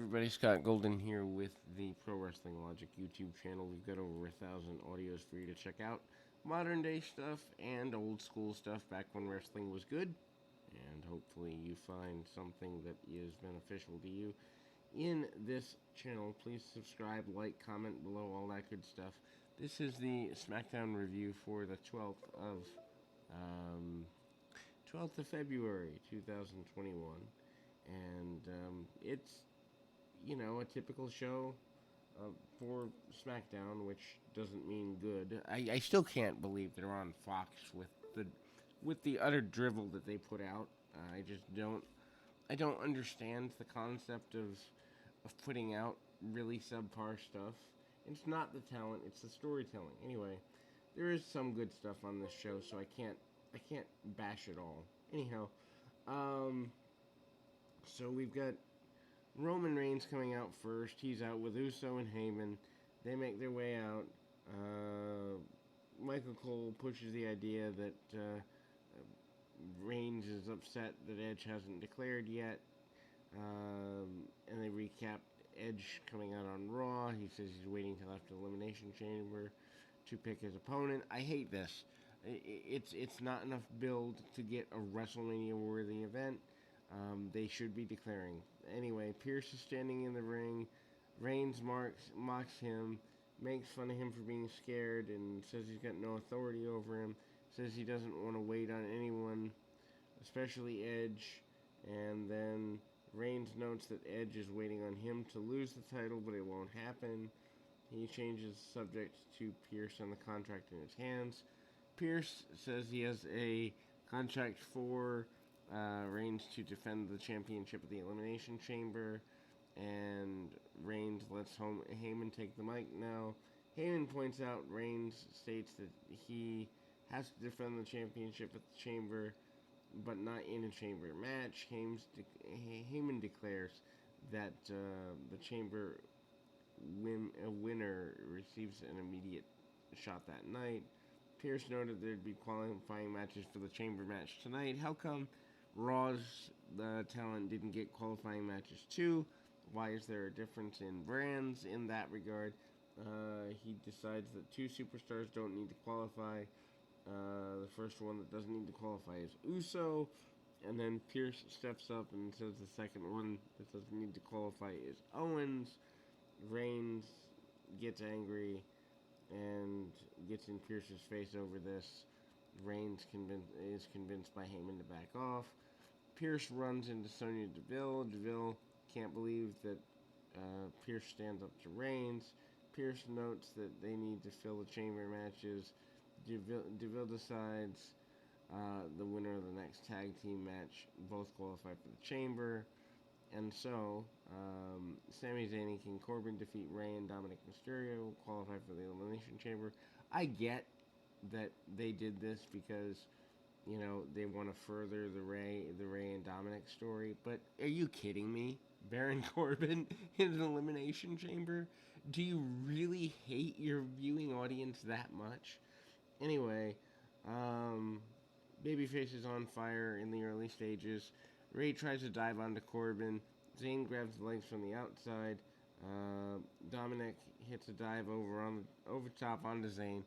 everybody, Scott Golden here with the Pro Wrestling Logic YouTube channel. We've got over 1,000 audios for you to check out. Modern day stuff and old school stuff back when wrestling was good. And hopefully you find something that is beneficial to you in this channel. Please subscribe, like, comment below, all that good stuff. This is the SmackDown review for the 12th of February 2021. And it's a typical show for SmackDown, which doesn't mean good. I still can't believe they're on Fox with the utter drivel that they put out. I just don't. I don't understand the concept of putting out really subpar stuff. It's not the talent; it's the storytelling. Anyway, there is some good stuff on this show, so I can't bash it all. Anyhow, um, so we've got Roman Reigns coming out first. He's out with Uso and Heyman. They make their way out. Uh, Michael Cole pushes the idea that Reigns is upset that Edge hasn't declared yet. And they recap Edge coming out on Raw. He says he's waiting till after the Elimination Chamber to pick his opponent. I hate this. It's not enough build to get a WrestleMania worthy event. They should be declaring. Anyway, Pierce is standing in the ring. Reigns mocks him, makes fun of him for being scared, and says he's got no authority over him. Says he doesn't want to wait on anyone, especially Edge. And then Reigns notes that Edge is waiting on him to lose the title, but it won't happen. He changes the subject to Pierce and the contract in his hands. Pierce says he has a contract for Reigns to defend the championship at the Elimination Chamber, and Reigns lets Heyman take the mic now. Heyman points out Reigns states that he has to defend the championship at the Chamber, but not in a Chamber match. Heyman declares that the Chamber winner receives an immediate shot that night. Pierce noted there'd be qualifying matches for the Chamber match tonight. How come Raw's talent didn't get qualifying matches too? Why is there a difference in brands in that regard? He decides that two superstars don't need to qualify. The first one that doesn't need to qualify is Uso. And then Pierce steps up and says the second one that doesn't need to qualify is Owens. Reigns gets angry and gets in Pierce's face over this. Reigns is convinced by Heyman to back off. Pierce runs into Sonya Deville. Deville can't believe that Pierce stands up to Reigns. Pierce notes that they need to fill the chamber matches. Deville decides the winner of the next tag team match both qualify for the chamber. And so, Sami Zayn and King Corbin defeat Rey and Dominic Mysterio, qualify for the Elimination Chamber. I get that they did this because, they want to further the Rey and Dominic story. But are you kidding me? Baron Corbin in an Elimination Chamber? Do you really hate your viewing audience that much? Anyway, Babyface is on fire in the early stages. Ray tries to dive onto Corbin. Zayn grabs the legs from the outside. Dominic hits a dive over top onto Zayn.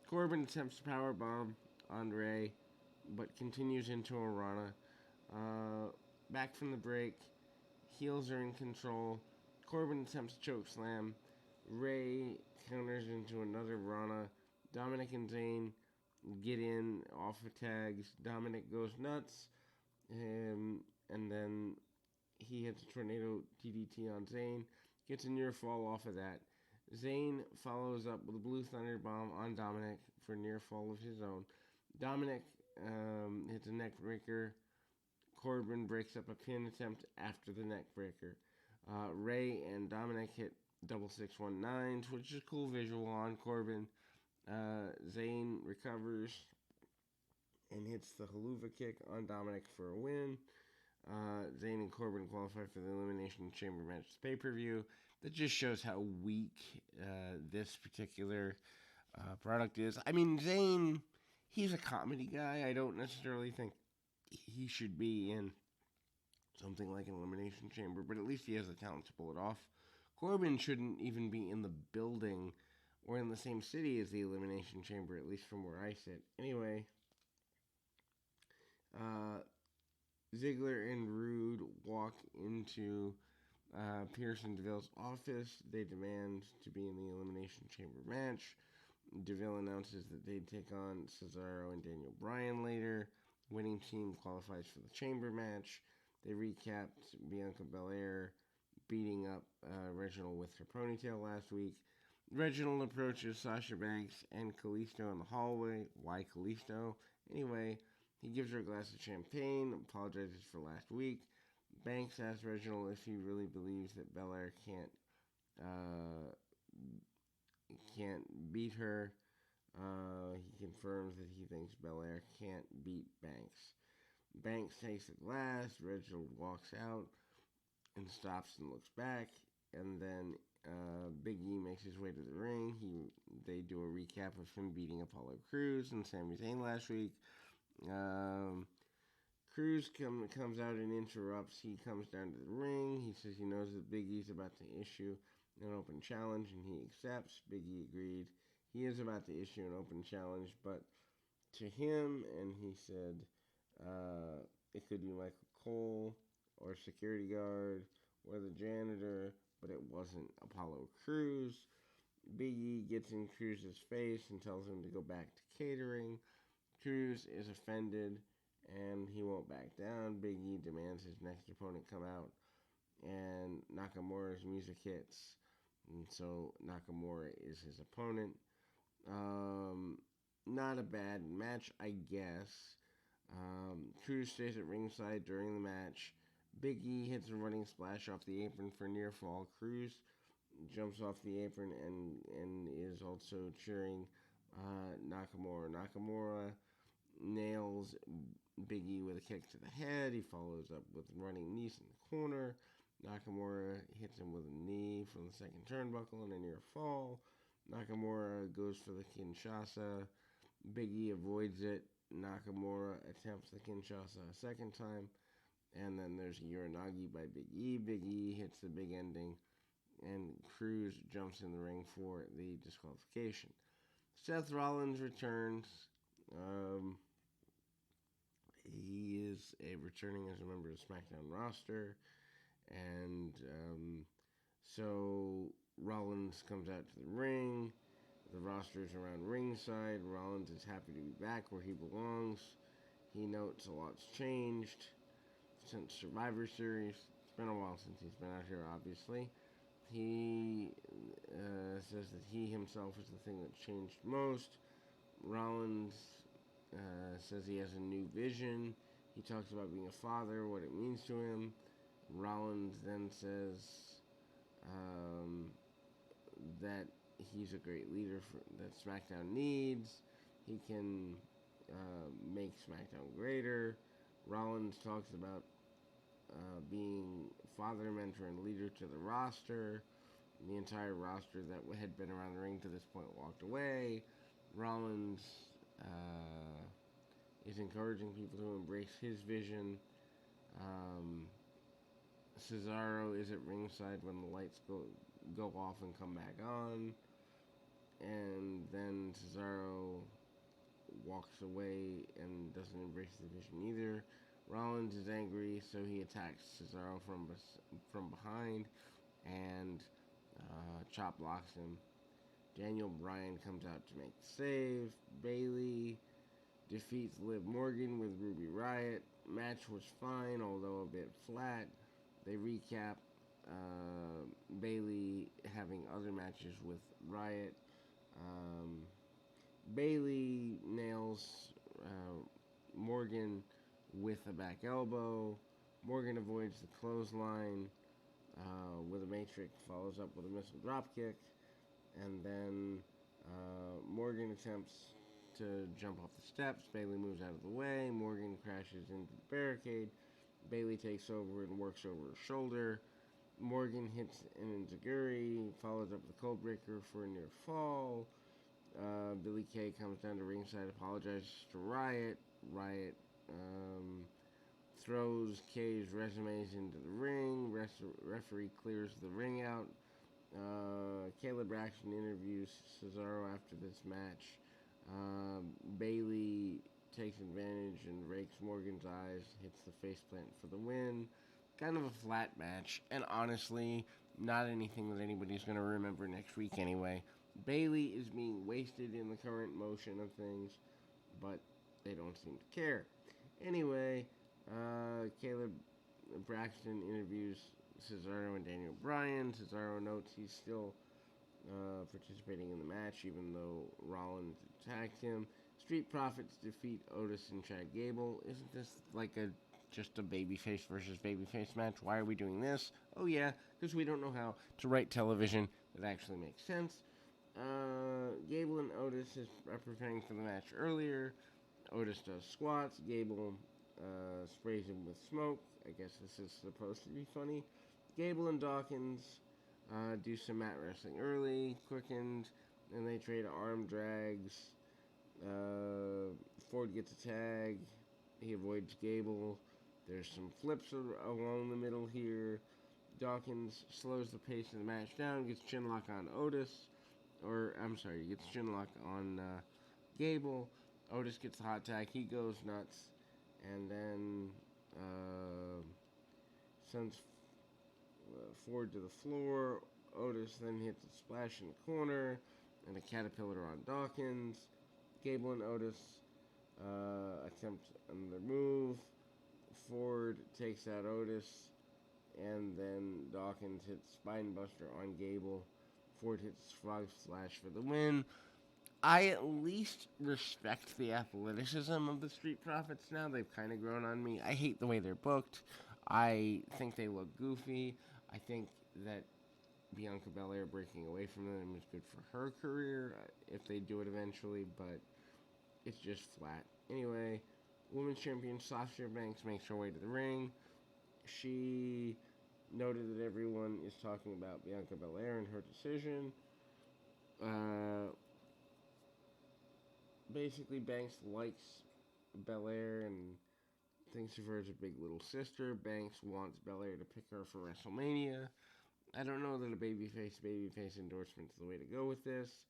Corbin attempts to powerbomb on Ray, but continues into a Rana. Back from the break, heels are in control. Corbin attempts to choke slam. Ray counters into another Rana. Dominic and Zayn get in off of tags. Dominic goes nuts. And then he hits a tornado DDT on Zayn. Gets a near fall off of that. Zayn follows up with a Blue Thunder Bomb on Dominic for a near fall of his own. Dominic hits a neck breaker. Corbin breaks up a pin attempt after the neck breaker. Ray and Dominic hit double 619s, which is a cool visual on Corbin. Zayn recovers and hits the haluva kick on Dominic for a win. Zayn and Corbin qualify for the Elimination Chamber match pay-per-view. That just shows how weak this particular product is. I mean, Zayn, he's a comedy guy. I don't necessarily think he should be in something like an elimination chamber, but at least he has the talent to pull it off. Corbin shouldn't even be in the building or in the same city as the elimination chamber, at least from where I sit. Anyway, Ziggler and Rude walk into Pierce and DeVille's office. They demand to be in the Elimination Chamber match. DeVille announces that they'd take on Cesaro and Daniel Bryan later. Winning team qualifies for the Chamber match. They recapped Bianca Belair beating up Reginald with her ponytail last week. Reginald approaches Sasha Banks and Kalisto in the hallway. Why Kalisto? Anyway, he gives her a glass of champagne, apologizes for last week. Banks asks Reginald if he really believes that Belair can't beat her. He confirms that he thinks Belair can't beat Banks. Banks takes the glass. Reginald walks out and stops and looks back. And then Big E makes his way to the ring. They do a recap of him beating Apollo Crews and Sami Zayn last week. Crews comes out and interrupts. He comes down to the ring. He says he knows that Big E's about to issue an open challenge, and he accepts. Big E agreed. He is about to issue an open challenge, but to him, and he said it could be Michael Cole or security guard or the janitor, but it wasn't Apollo Crews. Big E gets in Crews' face and tells him to go back to catering. Crews is offended, and he won't back down. Big E demands his next opponent come out, and Nakamura's music hits, and so Nakamura is his opponent. Not a bad match, I guess. Crews stays at ringside during the match. Big E hits a running splash off the apron for near fall. Crews jumps off the apron and is also cheering Nakamura. Nakamura nails Big E with a kick to the head. He follows up with running knees in the corner. Nakamura hits him with a knee from the second turnbuckle and a near fall. Nakamura goes for the Kinshasa. Big E avoids it. Nakamura attempts the Kinshasa a second time. And then there's a Uranagi by Big E. Big E hits the big ending. And Crews jumps in the ring for the disqualification. Seth Rollins returns. He is returning as a member of the SmackDown roster. And so Rollins comes out to the ring. The roster is around ringside. Rollins is happy to be back where he belongs. He notes a lot's changed since Survivor Series. It's been a while since he's been out here, obviously. He says that he himself is the thing that's changed most. Rollins says he has a new vision. He talks about being a father, what it means to him. Rollins then says that he's a great leader that SmackDown needs. He can make SmackDown greater. Rollins talks about being father, mentor, and leader to the roster. The entire roster that had been around the ring to this point walked away. Rollins is encouraging people to embrace his vision. Cesaro is at ringside when the lights go off and come back on. And then Cesaro walks away and doesn't embrace the vision either. Rollins is angry, so he attacks Cesaro from behind and chop blocks him. Daniel Bryan comes out to make the save. Bayley defeats Liv Morgan with Ruby Riott. Match was fine, although a bit flat. They recap Bayley having other matches with Riott. Bayley nails Morgan with a back elbow. Morgan avoids the clothesline with a matrix, follows up with a missile dropkick, and then Morgan attempts to jump off the steps. Bayley moves out of the way. Morgan crashes into the barricade. Bayley takes over and works over her shoulder. Morgan hits an enziguri, follows up with a cold breaker for a near fall. Billy Kay comes down to ringside, apologizes to Riott. Riott throws K's resumes into the ring. Referee clears the ring out. Caleb Braxton interviews Cesaro after this match. Bailey takes advantage and rakes Morgan's eyes, hits the faceplant for the win. Kind of a flat match, and honestly, not anything that anybody's going to remember next week anyway. Bailey is being wasted in the current motion of things, but they don't seem to care. Anyway, Caleb Braxton interviews Cesaro and Daniel Bryan. Cesaro notes he's still participating in the match, even though Rollins attacked him. Street Profits defeat Otis and Chad Gable. Isn't this like just a babyface versus babyface match? Why are we doing this? Oh yeah, because we don't know how to write television that actually makes sense. Gable and Otis are preparing for the match earlier. Otis does squats. Gable sprays him with smoke. I guess this is supposed to be funny. Gable and Dawkins do some mat wrestling early, quickened, and they trade arm drags. Ford gets a tag. He avoids Gable. There's some flips along the middle here. Dawkins slows the pace of the match down, gets chinlock on Otis. Gets chinlock on Gable. Otis gets the hot tag. He goes nuts. And then sends Ford to the floor. Otis then hits a splash in the corner and a caterpillar on Dawkins. Gable and Otis attempt another move. Ford takes out Otis, and then Dawkins hits Spinebuster on Gable. Ford hits Frog Splash for the win. I at least respect the athleticism of the Street Profits now. They've kind of grown on me. I hate the way they're booked. I think they look goofy. I think that Bianca Belair breaking away from them is good for her career, if they do it eventually, but it's just flat. Anyway, Women's Champion Sasha Banks makes her way to the ring. She noted that everyone is talking about Bianca Belair and her decision. Basically, Banks likes Belair and thinks of her as a big little sister. Banks wants Belair to pick her for WrestleMania. I don't know that a babyface endorsement is the way to go with this.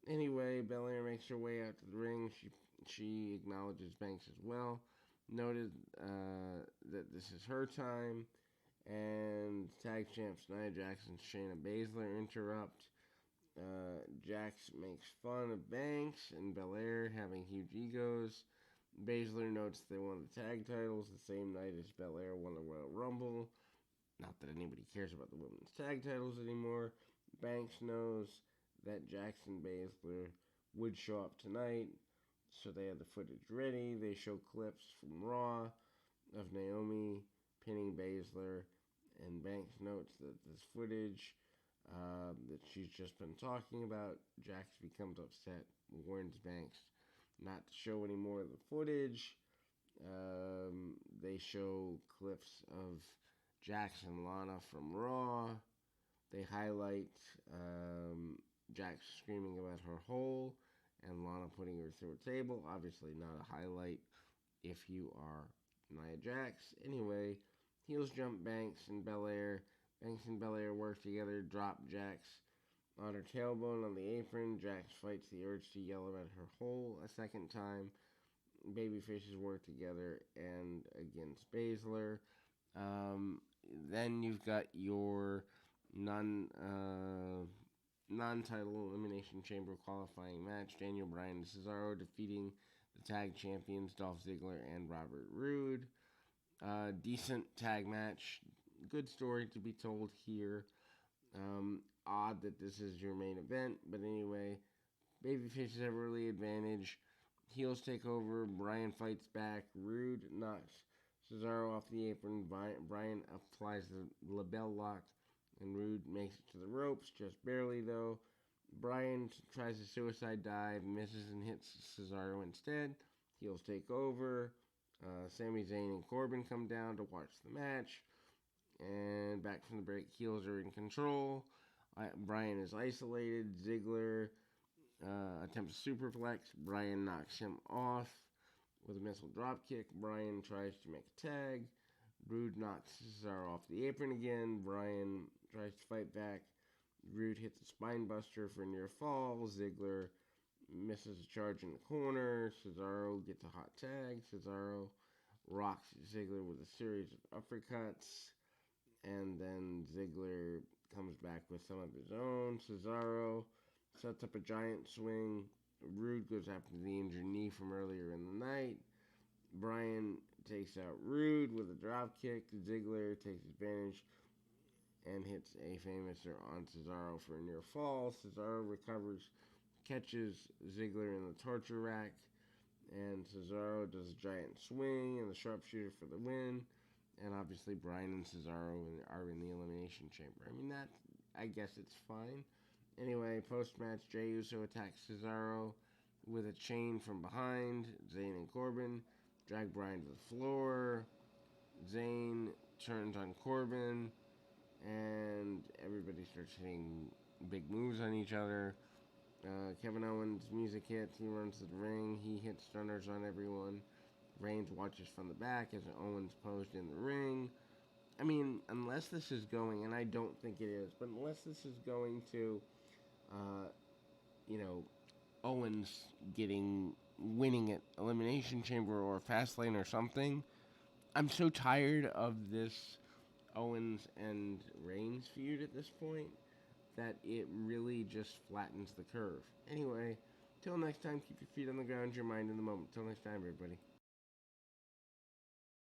Anyway, Belair makes her way out to the ring. She acknowledges Banks as well. Noted that this is her time. And tag champs Nia Jax and Shayna Baszler interrupt. Jax makes fun of Banks and Belair having huge egos. Baszler notes they won the tag titles the same night as Belair won the Royal Rumble. Not that anybody cares about the women's tag titles anymore. Banks knows that Jax and Baszler would show up tonight, so they have the footage ready. They show clips from Raw of Naomi pinning Baszler, and Banks notes that this footage that she's just been talking about, Jax becomes upset, warns Banks not to show any more of the footage. They show clips of Jax and Lana from Raw. They highlight Jax screaming about her hole and Lana putting her through a table. Obviously not a highlight if you are Nia Jax. Anyway, heels jump Banks and Belair. Banks and Belair work together, drop Jax on her tailbone on the apron. Jax fights the urge to yell about her hole a second time. Babyfaces work together and against Baszler. Then you've got your non-title Elimination Chamber qualifying match. Daniel Bryan and Cesaro defeating the tag champions Dolph Ziggler and Robert Roode. Decent tag match. Good story to be told here. Odd that this is your main event, but anyway, babyfaces have early advantage. Heels take over. Bryan fights back. Roode knocks Cesaro off the apron. Bryan applies the label lock, and Roode makes it to the ropes, just barely though. Bryan tries a suicide dive, misses and hits Cesaro instead. Heels take over. Sami Zayn and Corbin come down to watch the match. And back from the break, heels are in control. Bryan is isolated. Ziggler attempts a superplex. Bryan knocks him off. With a missile dropkick, Bryan tries to make a tag. Rude knocks Cesaro off the apron again. Bryan tries to fight back. Rude hits a spine buster for a near fall. Ziggler misses a charge in the corner. Cesaro gets a hot tag. Cesaro rocks Ziggler with a series of uppercuts. And then Ziggler comes back with some of his own. Cesaro sets up a giant swing. Rude goes after the injured knee from earlier in the night. Bryan takes out Rude with a dropkick. Ziggler takes advantage and hits a famouser on Cesaro for a near fall. Cesaro recovers, catches Ziggler in the torture rack, and Cesaro does a giant swing and the sharpshooter for the win. And obviously Bryan and Cesaro are in the Elimination Chamber. I mean, I guess it's fine. Anyway, post-match, Jey Uso attacks Cesaro with a chain from behind. Zayn and Corbin drag Bryan to the floor. Zayn turns on Corbin, and everybody starts hitting big moves on each other. Kevin Owens' music hits. He runs to the ring. He hits stunners on everyone. Reigns watches from the back as Owens posed in the ring. I mean, unless this is going, and I don't think it is, but unless this is going to, Owens winning at Elimination Chamber or Fastlane or something, I'm so tired of this Owens and Reigns feud at this point that it really just flattens the curve. Anyway, till next time, keep your feet on the ground, your mind in the moment. Till next time, everybody.